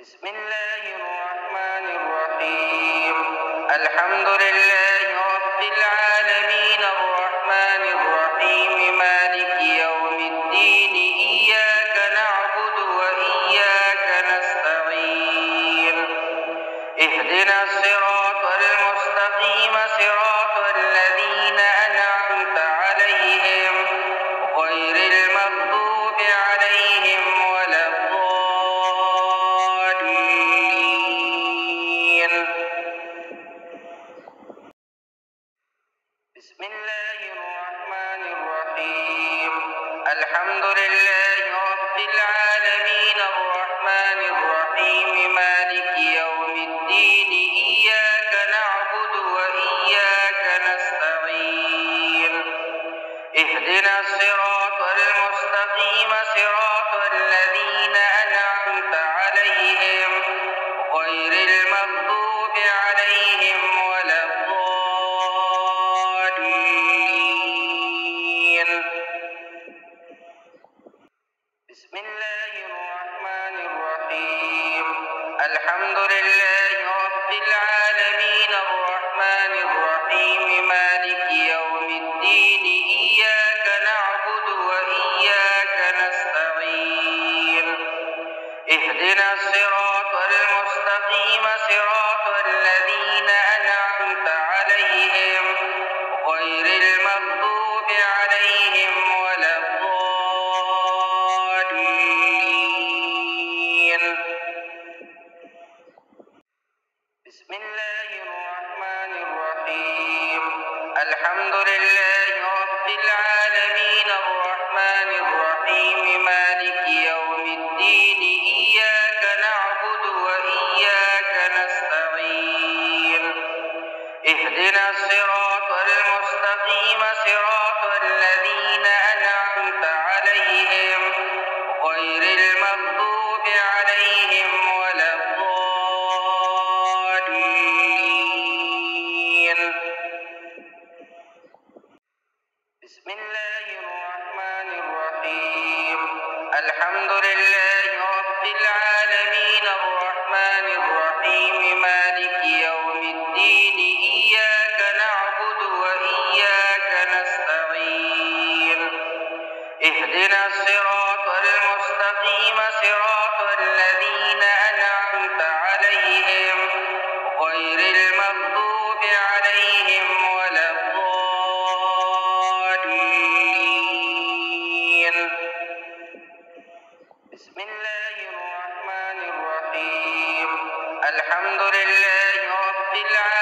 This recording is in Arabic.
بسم الله الرحمن الرحيم. الحمد لله رب العالمين الرحمن الرحيم مالك يوم الدين إياك نعبد وإياك نستعين اهدنا الصراط المستقيم صراط الذين أنعمت عليهم غير المغضوب عليهم ولا الضالين. بسم الله الرحمن الرحيم. الحمد لله رب العالمين الرحمن الرحيم مالك يوم الدين إياك نعبد وإياك نستعين اهدنا الصراط المستقيم صراط الذين أنعمت عليهم غير المغضوب عليهم ولا الضالين. بسم الله الرحمن الرحيم. الحمد لله رب العالمين الرحمن الرحيم مالك يوم الدين إياك نعبد وإياك نستعين اهدنا الصراط المستقيم صراط الذين أنعمت عليهم غير المغضوب عليهم ولا الضالين. بسم الله الرحمن الرحيم. الحمد لله رب العالمين الرحمن الرحيم مالك يوم الدين إياك نعبد وإياك نستعين اهدنا الصراط المستقيم صراط الذين أنعمت عليهم غير المغضوب عليهم ولا الضالين. بسم الله الرحمن الرحيم. الحمد لله رب العالمين الرحمن الرحيم مالك يوم الدين إياك نعبد وإياك نستعين اهدنا الصراط المستقيم صراط الذين أنعمت عليهم غير المغضوب عليهم ولا الضالين. بسم الله الرحمن الرحيم. الحمد لله رب العالمين